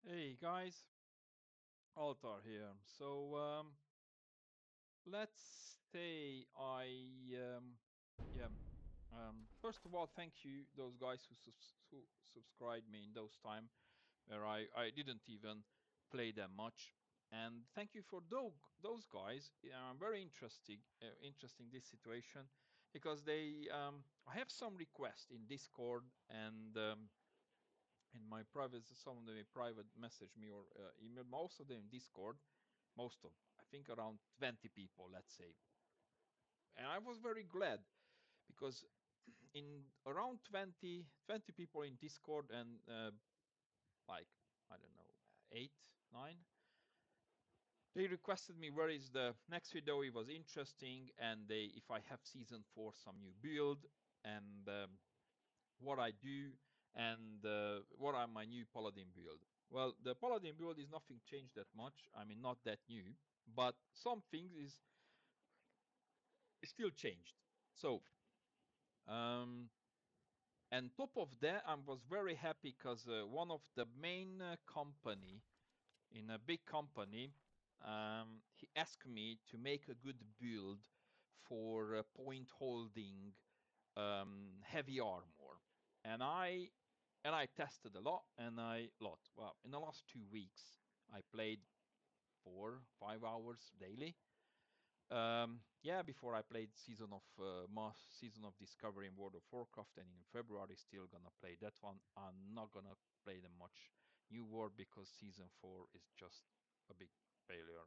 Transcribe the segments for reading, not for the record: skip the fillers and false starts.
Hey guys, Altar here. Let's say First of all, thank you those guys who subscribed me in those time where I didn't even play them much, and thank you for those guys. Very interesting this situation because I have some requests in Discord and in my private, some of them private message me or email, most of them in Discord, I think around 20 people, let's say. And I was very glad because in around 20 people in Discord and like, I don't know, 8, 9, they requested me where is the next video. It was interesting, and if I have season 4 some new build and what I do and what are my new paladin build. Well, the paladin build is nothing changed that much. I mean, not that new, but some things is still changed. So, and top of that, I was very happy because one of the main company in a big company, he asked me to make a good build for point holding heavy armor, and I tested a lot, well, in the last 2 weeks I played 4, 5 hours daily. Yeah, before I played season of Discovery in World of Warcraft, and in February still gonna play that one. I'm not gonna play them much New World because season 4 is just a big failure.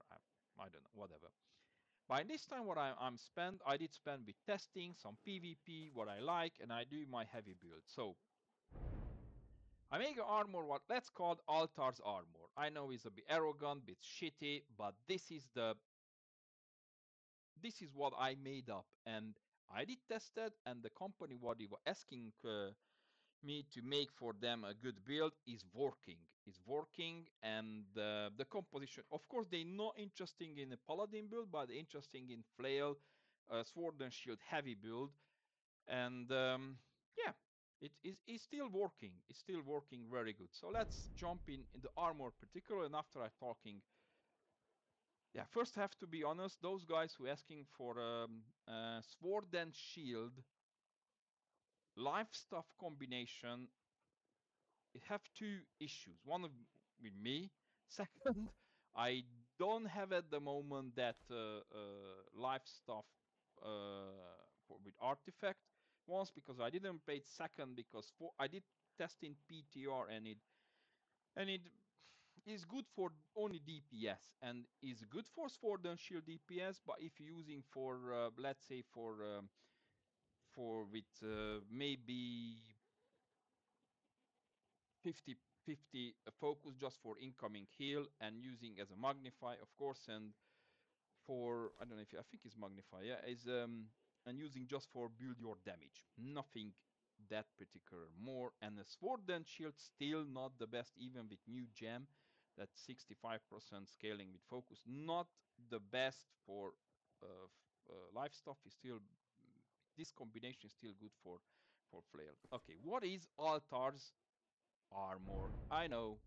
I don't know, whatever. By this time, what I did spend with testing, some PvP, what I like, and I do my heavy build. So I make an armor, what let's call Altar's armor. I know it's a bit arrogant, bit shitty, but this is what I made up, and I did test it, and the company what they were asking me to make for them a good build is working. Is working, and the composition. Of course, they're not interested in a paladin build, but interested in flail, sword and shield heavy build, and yeah, it is still working. It's still working very good. So let's jump in the armor particular, and after I talking. Yeah, first have to be honest. Those guys who asking for sword and shield life stuff combination, it have two issues. One of, with me. Second, I don't have at the moment that life stuff with artifact. Once because I didn't play it. Second because I did test in PTR, and it is good for only DPS and is good for sword and shield DPS. But if you're using for let's say for with maybe 50-50 focus just for incoming heal and using as a magnify, of course, and for I don't know if I think it's magnify, yeah, is and using just for build your damage. Nothing that particular more, and the sword and shield still not the best even with new gem. That 65% scaling with focus, not the best for life stuff. Is still this combination is still good for flail. Okay, what is Altar's armor? I know,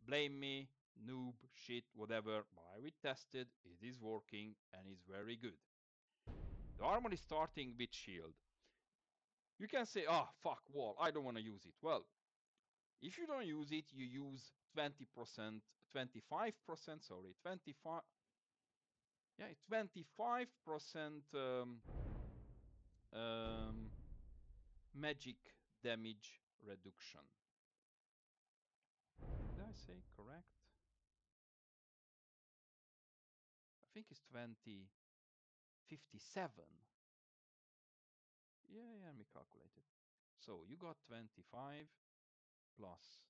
blame me, noob, shit, whatever, but I retested, it is working and is very good. The armor is starting with shield. You can say, oh, fuck wall, I don't want to use it. Well, if you don't use it, you use 20%, 25%, sorry, 25, yeah, 25% magic damage reduction. Did I say correct? I think it's 2057. Yeah, let me calculate it. So you got 25 plus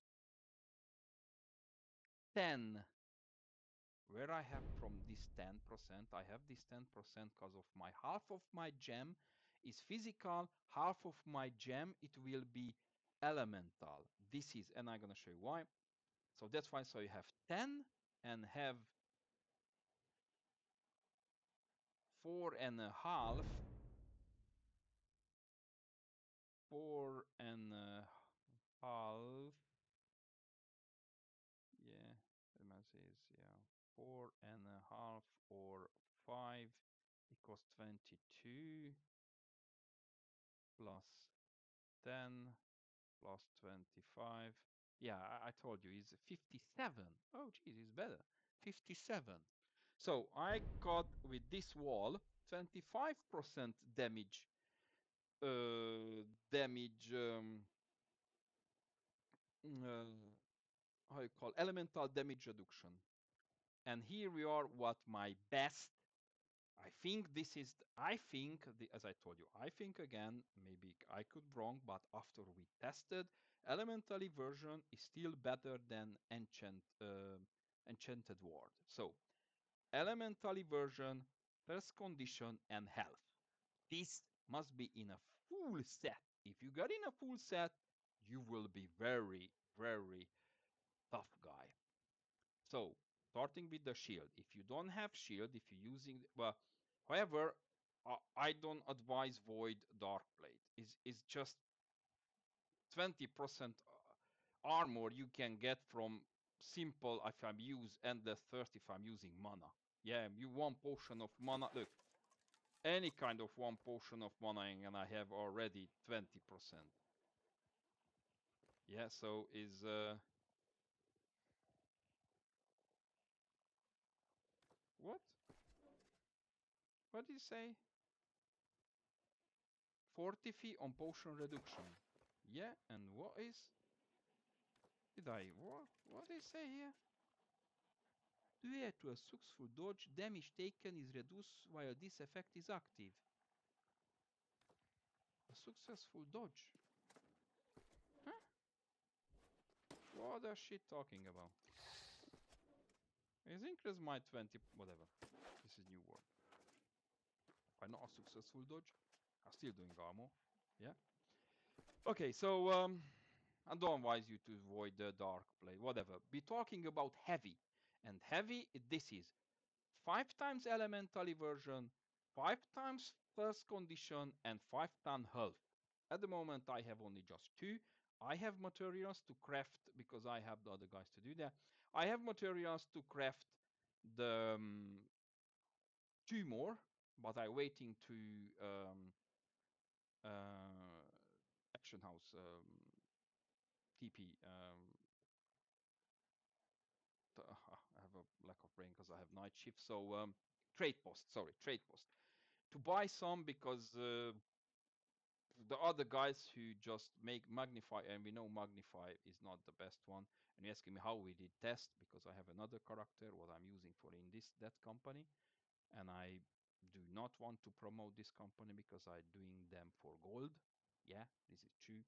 10. Where I have from this 10%, I have this 10% because of my half of my gem is physical, half of my gem, it will be elemental. This is, and I'm going to show you why. So that's why, so you have 10 and have 4.5, 4.5, yeah, is, yeah, 4.5 or 5 equals 22 plus 10 plus 25. Yeah, I told you, it's 57. Oh, geez, it's better. 57. So I got with this wall 25% damage, damage, how you call elemental damage reduction. And here we are, what my best. I think this is, as I told you, I think again, maybe I could wrong, but after we tested, elementally version is still better than enchanted ward. So elementally version, first condition, and health. This must be in a full set. If you got in a full set, you will be very, very tough guy. So starting with the shield. If you don't have shield, if you're using, well, however, I don't advise void dark plate. Is just 20% armor you can get from simple if I'm use endless thirst if I'm using mana. Yeah, you one potion of mana. Look, any kind of one potion of mana and I have already 20%. Yeah, so is what? What did you say? Fortify on potion reduction. Yeah, and what is? Did I what did I say here? Due to a successful dodge, damage taken is reduced while this effect is active. A successful dodge? Huh? What is she talking about? Is increase my 20 whatever. This is new word. Why not a successful dodge? I'm still doing armor. Yeah. Okay, so I don't advise you to avoid the dark play, whatever. Be talking about heavy. And heavy, this is 5 times elemental version, 5 times first condition, and 5 times health. At the moment, I have only just 2. I have materials to craft, because I have the other guys to do that. I have materials to craft the 2 more, but I'm waiting to Action House TP. I have a lack of brain because I have night shift. So trade post, sorry, trade post. To buy some because the other guys who just make magnify, and we know magnify is not the best one. And you're asking me how we did test, because I have another character what I'm using for in that company, and I do not want to promote this company because I'm doing them for gold. Yeah, this is true.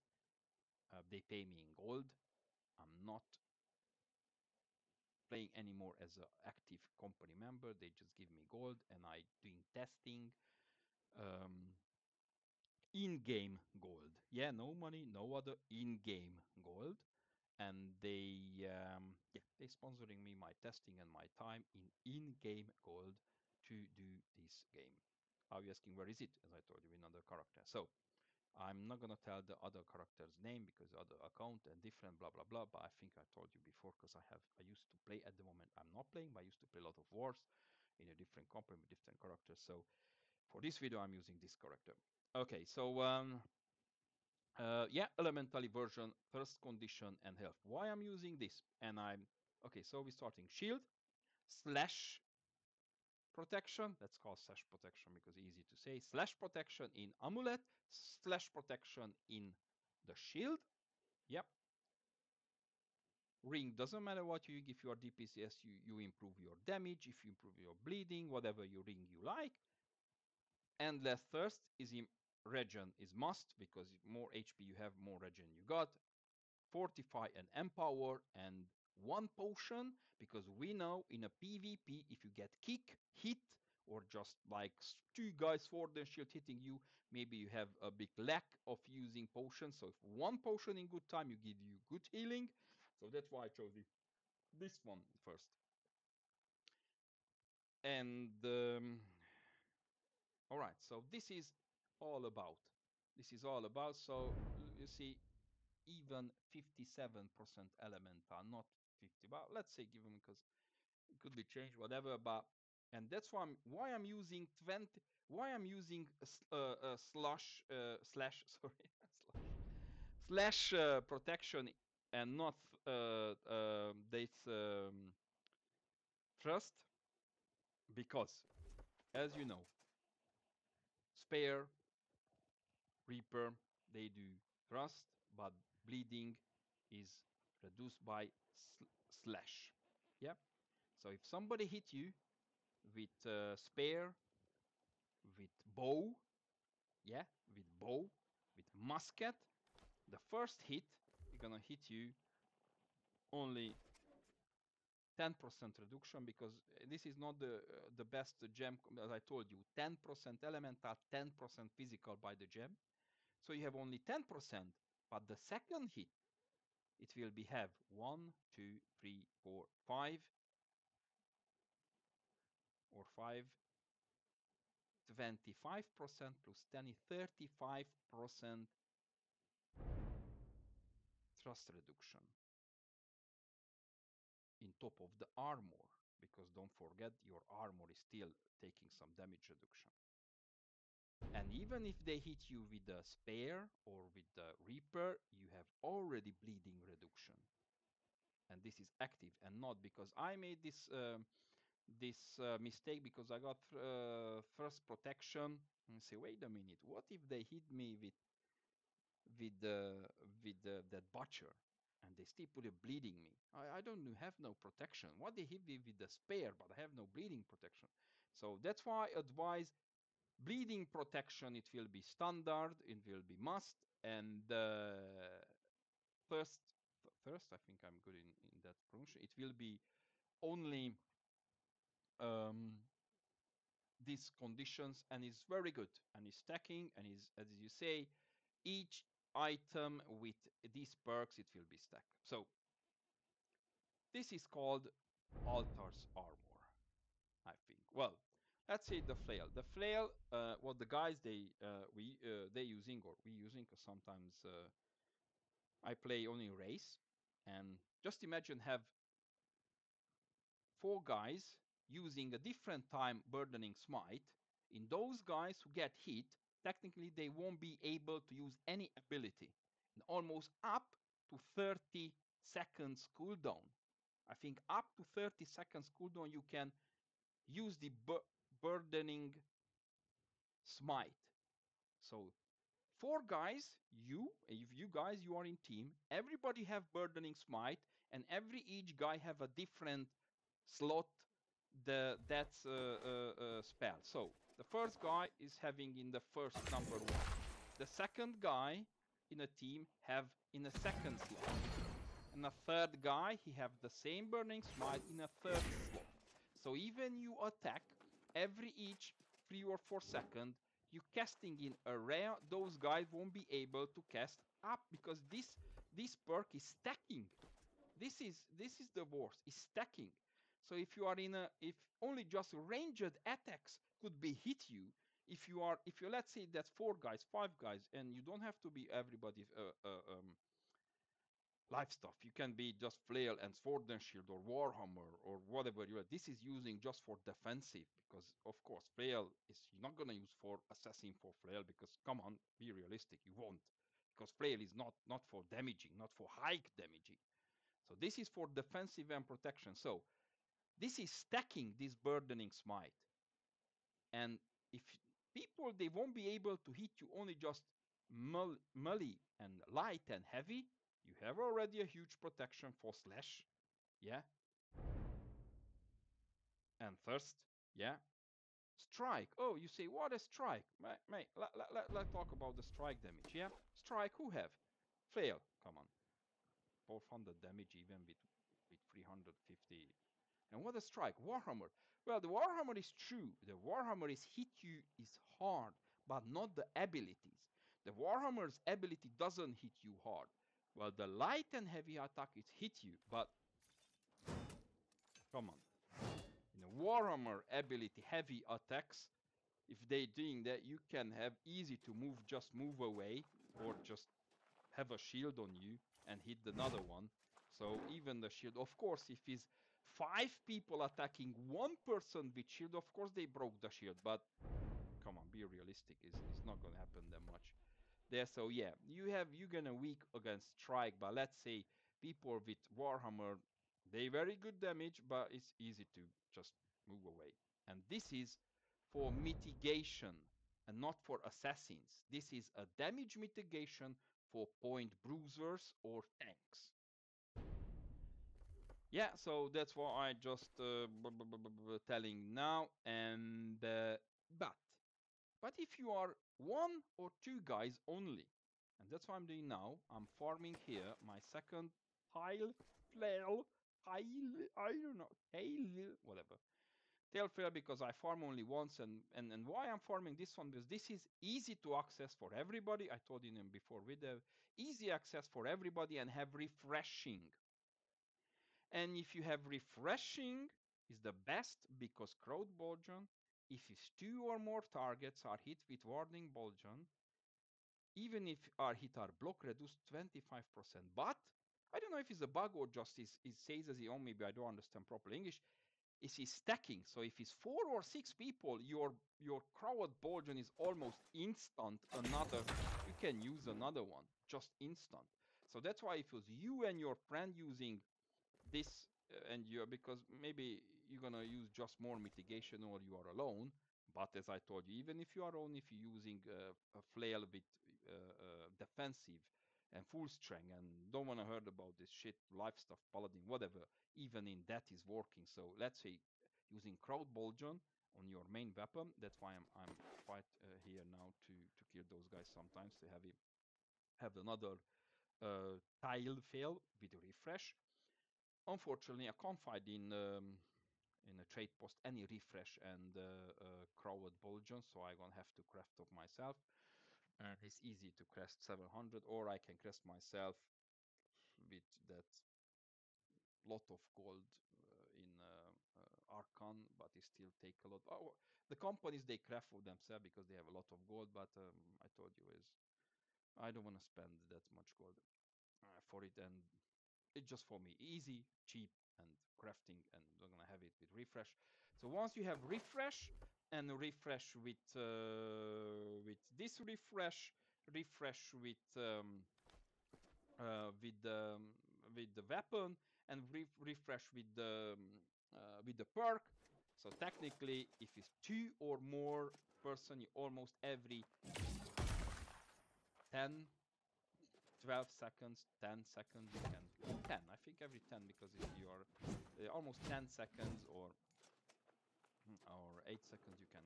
They pay me in gold. I'm not playing anymore as an active company member. They just give me gold, and I doing testing. In-game gold. Yeah, no money, no other in-game gold. And they sponsoring me my testing and my time in-game gold to do this game. Are you asking where is it? As I told you, another character. So I'm not gonna tell the other character's name because other account and different blah blah blah. But I think I told you before because I used to play at the moment. I'm not playing, but I used to play a lot of wars in a different company with different characters. So for this video, I'm using this character. Okay, so yeah, elementally version, first condition, and health. Why I'm using this? And I'm okay. So we're starting shield slash protection. Let's call slash protection because easy to say. Slash protection in amulet, slash protection in the shield. Yep. Ring doesn't matter what you. If you are DPCS, you improve your damage. If you improve your bleeding, whatever you ring you like. Endless thirst is in regen is must because more HP you have, more regen you got. Fortify and empower and one potion because we know in a PvP if you get kick, hit, or just like 2 guys sword and shield hitting you, maybe you have a big lack of using potions. So if one potion in good time, you give you good healing. So that's why I chose this one first. And all right, so this is all about. This is all about. So you see, even 57% elemental, not 50, but let's say given because It could be changed, whatever. But and that's why I'm using 20. Why I'm using slash sorry slash protection and not this thrust, because as you know, spare, reaper, they do thrust, but bleeding is reduced by slash. Yeah. So if somebody hit you with spare, with bow, yeah, with bow, with musket, the first hit is gonna hit you only 10% reduction, because this is not the best gem, as I told you, 10% elemental, 10% physical by the gem. So you have only 10%, but the second hit, it will be have 1, 2, 3, 4, 5, or 5, 25% plus 10, 35% thrust reduction in top of the armor, because don't forget your armor is still taking some damage reduction. And even if they hit you with the spare or with the reaper, you have already bleeding reduction. And this is active, and not because I made this mistake, because I got first protection and say, wait a minute, what if they hit me with that butcher and they still put a bleeding me? I don't have no protection. What they hit me with the spare, but I have no bleeding protection. So that's why I advise bleeding protection. It will be standard, it will be must, and first, I think I'm good in that pronunciation. It will be only these conditions, and is very good, and is stacking, and is, as you say, each item with these perks, it will be stacked. So this is called Altar's armor, I think. Well, let's say the flail. The flail, what the guys they using, or we using, because sometimes I play only race, and just imagine have 4 guys using a different time burdening smite. In those guys who get hit, technically they won't be able to use any ability, and almost up to 30 seconds cooldown. I think up to 30 seconds cooldown you can use the burdening smite. So 4 guys, if you guys, you are in team, everybody have burdening smite, and each guy have a different slot that's spell. So the first guy is having in the first number 1. The second guy in a team have in a second slot, and a third guy he have the same burning smite in a third slot. So even you attack each 3 or 4 seconds, you casting in area, those guys won't be able to cast up, because this perk is stacking. This is the worst, is stacking. So if you are if only just ranged attacks could be hit you, if you let's say that's 4 guys, 5 guys, and you don't have to be everybody life stuff. You can be just flail and sword and shield, or warhammer, or whatever you are. This is using just for defensive, because of course flail is, you're not going to use for assassin for flail, because come on, be realistic, you won't, because flail is not for damaging, not for high damaging. So this is for defensive and protection. So this is stacking this burdening smite, and if people, they won't be able to hit you only just melee and light and heavy, you have already a huge protection for slash, yeah, and first, yeah, strike. Oh, you say, what a strike, mate, let's talk about the strike damage. Yeah, strike, who have flail, come on, 400 damage even with 350. And what a strike, Warhammer. Well, the Warhammer is true. The Warhammer is hit you is hard, but not the abilities. The Warhammer's ability doesn't hit you hard. Well, the light and heavy attack is hit you, but come on. In the Warhammer ability, heavy attacks, if they doing that, you can have easy to move, just move away, or just have a shield on you and hit another one. So even the shield, of course, if he's 5 people attacking 1 person with shield. Of course, they broke the shield, but come on, be realistic. It's not going to happen that much there. So yeah, you're gonna weak against strike, but let's say people with Warhammer, they very good damage, but it's easy to just move away. And this is for mitigation and not for assassins. This is a damage mitigation for point bruisers or tanks. Yeah, so that's what I just telling now. And but if you are 1 or 2 guys only, and that's what I'm doing now, I'm farming here my second tile flail, tile, I don't know, tail, whatever. Tail flail because I farm only once, and why I'm farming this one, because this is easy to access for everybody. I told you before, with the easy access for everybody and have refreshing. And if you have refreshing, is the best because crowd Boljon, if his 2 or more targets are hit with warding Boljon, even if our hit are block reduced 25%. But I don't know if it's a bug or just it says as own, maybe I don't understand proper English. Is he stacking? So if it's 4 or 6 people, your crowd Boljon is almost instant another. You can use another one, just instant. So that's why if it was you and your friend using this and you, because maybe you're gonna use just more mitigation or you are alone, but as I told you, even if you are alone, if you're using a flail with defensive and full strength and don't want to heard about this shit life stuff paladin whatever, even in that is working. So let's say using crowd Boljon on your main weapon, that's why I'm quite here now to kill those guys sometimes to have another tile fail with a refresh. Unfortunately, I can't find in a trade post any refresh and crowd Boljon, so I'm gonna have to craft up myself. And it's easy to craft 700, or I can craft myself with that lot of gold in Archon, but it still take a lot. Oh, the companies they craft for themselves because they have a lot of gold, but I told you is I don't want to spend that much gold for it, and it's just for me easy, cheap, and crafting, and we're gonna have it with refresh. So once you have refresh and refresh with this refresh, refresh with the weapon, and refresh with the perk. So technically, if it's 2 or more person, you almost every 10 12 seconds, 10 seconds, you can 10. I think every 10 because if you are almost 10 seconds or 8 seconds, you can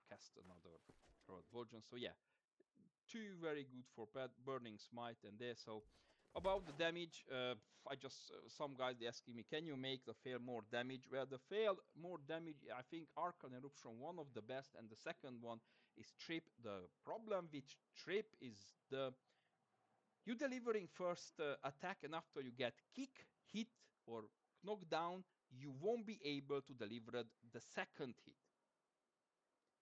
cast another crowd Boljon. So yeah, 2 very good for burning smite and there. So about the damage, I just some guys they asking me, can you make the fail more damage? Well, the fail more damage, I think Arcane Eruption one of the best, and the second one is Trip. The problem with Trip is you delivering first attack, and after you get kick, hit, or knocked down, you won't be able to deliver the second hit.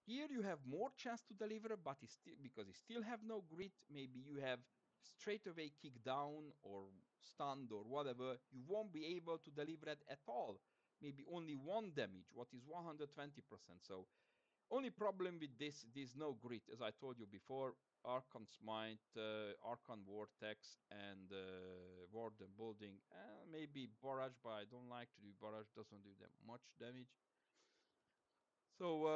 Here you have more chance to deliver, but it's still, because you still have no grit, maybe you have straight away kick down or stunned or whatever, you won't be able to deliver it at all. Maybe only 1 damage, what is 120%. So only problem with this, there's no grit, as I told you before. Archon Smite, Archon Vortex, and Warden Building, maybe Barrage, but I don't like to do Barrage, doesn't do that much damage. So,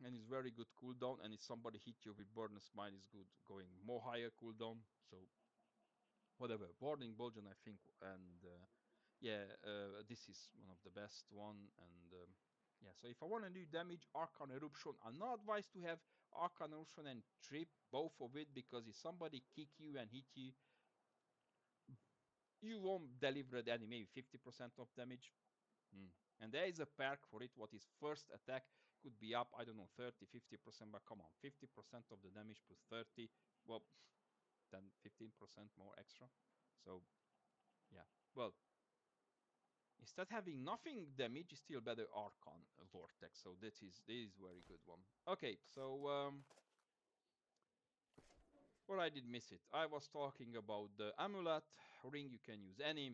and it's very good cooldown, and if somebody hit you with Burn Smite, is good going more higher cooldown. So, whatever, Warden Bulgin, I think, and yeah, this is one of the best one, and yeah, so if I want to do damage, Archon Eruption, I'm not advised to have Archon Eruption and Trip, both of it, because if somebody kick you and hit you, you won't deliver any, maybe 50% of damage. And there is a perk for it, what is first attack could be up, I don't know, 30, 50%, but come on, 50% of the damage plus 30, well, then 15% more extra. So, yeah, well, instead having nothing damage is still better Archon Vortex, so this is very good one. Okay, so well, I did miss it. I was talking about the amulet ring. You can use any,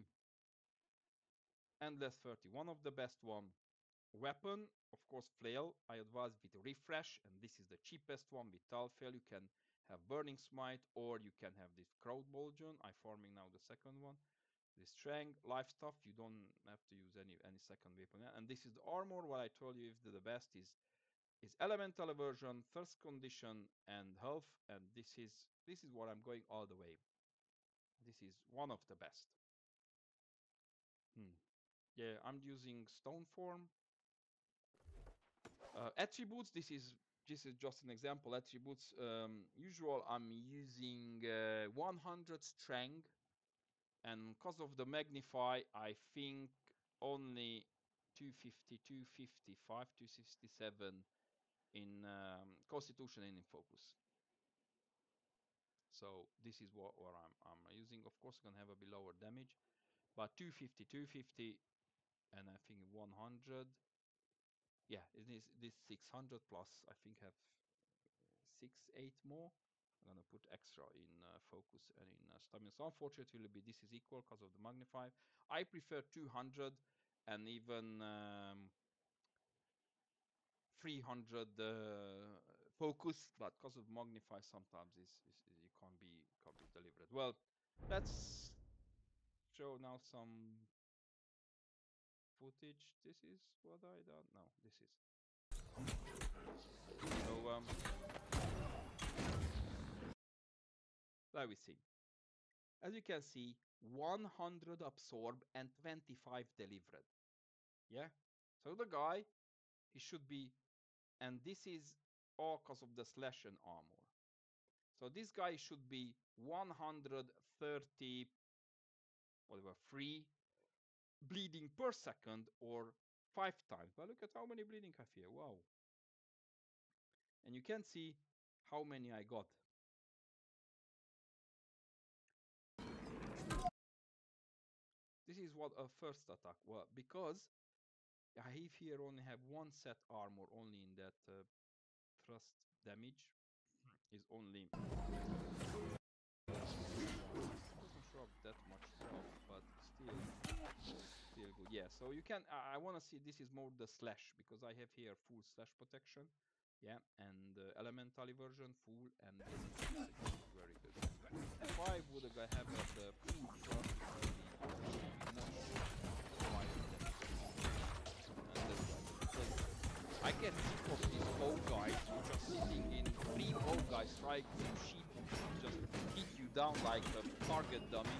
Endless 30, one of the best one. Weapon, of course, flail. I advise with refresh, and this is the cheapest one with flail. You can have burning smite, or you can have this crowd bulgeon. I'm farming now the second one. This strength, life stuff. You don't have to use any second weapon. And this is the armor. What I told you, if the best is elemental aversion, first condition, and health. And this is what I'm going all the way. This is one of the best. Yeah, I'm using stone form. Attributes, this is just an example. Attributes, usual I'm using 100 strength, and because of the magnify, I think only 250, 255, 267 in constitution and in focus. So this is what I'm using. Of course, I'm gonna have a bit lower damage, but 250, 250, and I think 100. Yeah, it is this 600 plus. I think have 8 more. I'm gonna put extra in focus and in stamina. So unfortunately, this is equal because of the magnify. I prefer 200 and even 300 focus, but because of magnify, sometimes it can't be delivered. Well, let's show now some footage. This is what I done. No, this is. So let me see. As you can see, 100 absorb and 25 delivered. Yeah. So the guy, he should be, and this is all because of the slash and armor. So this guy should be 130, whatever, free bleeding per second or 5 times. But look at how many bleeding I have here. Wow. And you can see how many I got. This is what a first attack. Well, because I have here only have one set armor only in that thrust damage is only doesn't show up that much health, but still good. Yeah, so you can I want to see this is more the slash, because I have here full slash protection. Yeah, and elemental version full, and this is very good. If I would have the full thrust, it would be much wider than I get sick of these bow guys who just sitting in 3 bow guys trying to shoot, just hit you down like a target dummy.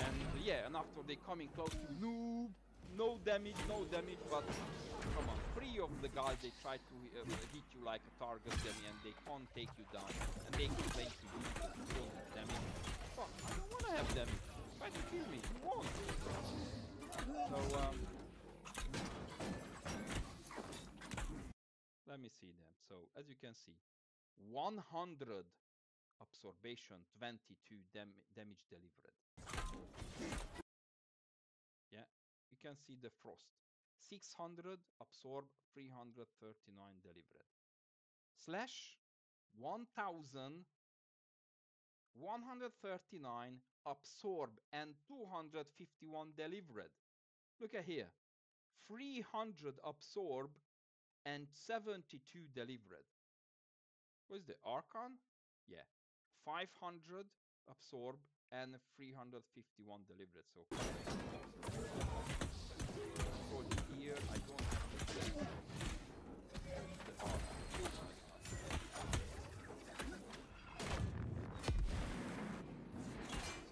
And yeah, and after they coming close to noob, no damage, but come on, 3 of the guys they try to hit you like a target dummy and they can't take you down, and they complain to you because you don't have damage. Fuck, I don't wanna have damage. Try to kill me, you won't. So let me see then. So as you can see, 100 absorption, 22 damage delivered. Yeah, you can see the frost. 600 absorb, 339 delivered. Slash 1139 absorb and 251 delivered. Look at here. 300 absorb and 72 delivered. What is the Archon? Yeah. 500 absorb and 351 delivered. So here I don't have to place the Archon.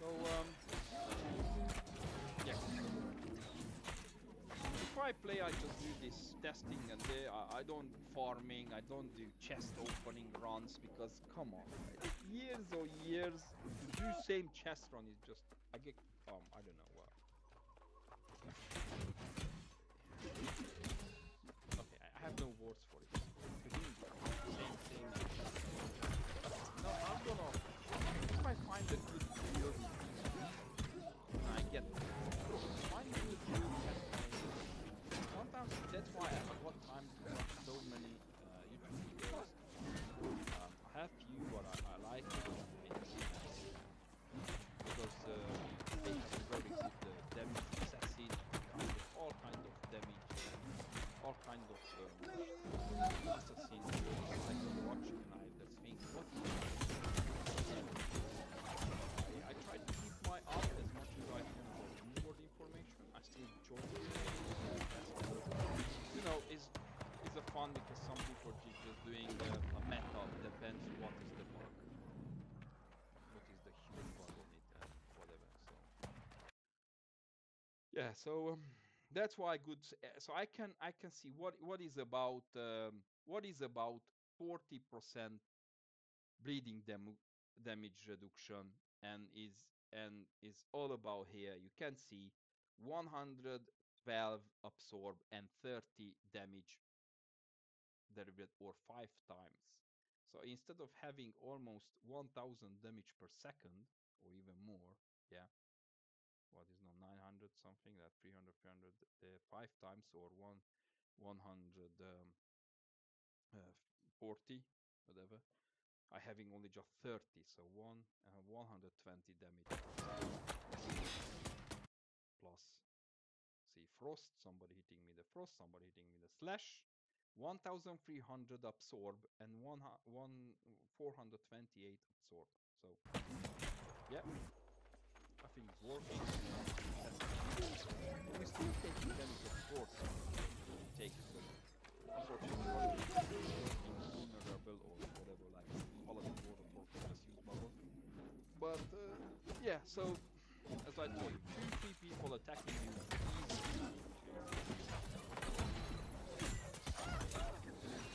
So yeah. If I play, I just do this testing, and I don't farming, I don't do chest opening runs, because come on, years or years to do same chest run is just, I get I don't know what. Okay, I have no words for it. Same. No, I'm gonna, if I find a good build, I get find a good build. Sometimes that's why I have got time to watch so many YouTube videos. I have few what I like, because they have very good all kind of assassin like watching, and I just think, what is I try to keep my up as much as I can for inward information. I still join is a fun because some people just doing a meta, depends what is the bug, what is the huge bug on it and whatever. So yeah, so that's why good. So I can see what is about 40% bleeding damage reduction, and is all about here. You can see 112 absorb and 30 damage derivative, or 5 times. So instead of having almost 1000 damage per second or even more, yeah, what is now 900 something, that 300 5 times, or 140 whatever, I having only just 30, so 120 damage plus, see, frost, somebody hitting me the frost, somebody hitting me the slash, 1300 absorb and 428 absorb. So yeah, I think it's working. And we still taking damage, of course. We take, unfortunately, vulnerable or whatever, like Paladin World of Warcraft just use bubble. But yeah, so as I told you, 2-3 people attacking you easily.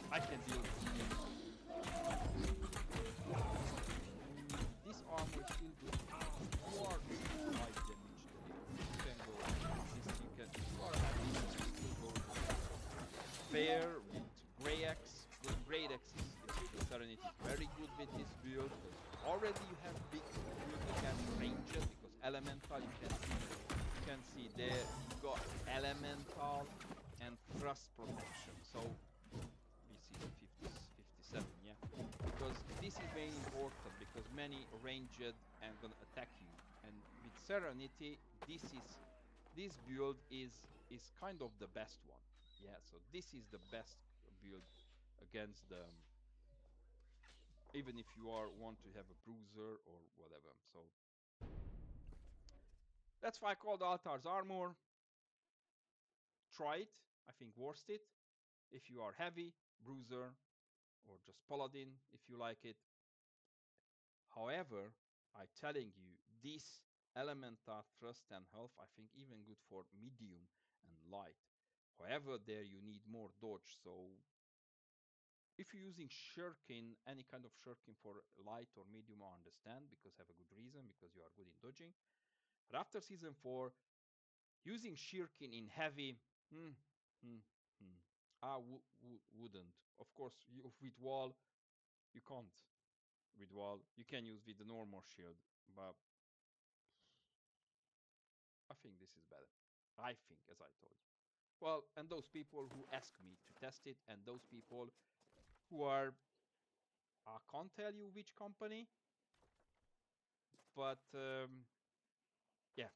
I can deal with it. This armor is still good. You are 5 damage delivery. You can go this, you are happy, you can still go fair with Grey Axe. Grey Axe is Serenity is very good with this build because already you have big build against ranged, because elemental you can see there you got elemental and thrust protection. So we see the 57, yeah, because this is very important because many ranged and gonna attack you, and with Serenity this build is kind of the best one. Yeah, so this is the best build against the, even if you are want to have a bruiser or whatever. So that's why I called Altar's Armor. Try it. I think worth it. If you are heavy, bruiser, or just paladin, if you like it. However, I telling you, this elemental thrust and health, I think even good for medium and light. However, there you need more dodge. So if you're using shirking, any kind of shirking for light or medium, I understand, because have a good reason, because you are good in dodging. But after season 4, using shirking in heavy, I wouldn't. Of course, with wall, you can't. With wall, you can use with the normal shield, but I think this is better. I think, as I told you. Well, and those people who ask me to test it, and those people who are, I can't tell you which company, but yeah,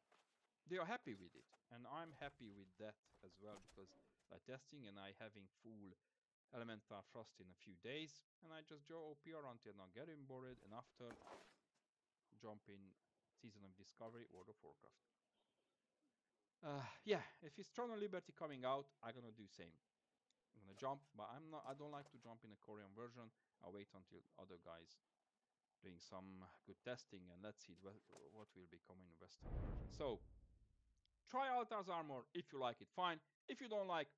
they are happy with it, and I'm happy with that as well, because by testing and I having full elemental frost in a few days, and I just go OPR until not getting bored, and after jump in Season of Discovery, World of Warcraft. Yeah, if it's Throne of Liberty coming out, I'm gonna do same. I'm gonna jump, but I don't like to jump in a Korean version. I'll wait until other guys doing some good testing, and let's see what will be coming in Western version. So try out as armor. If you like it, fine. If you don't like,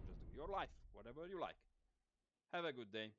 just do your life, whatever you like. Have a good day.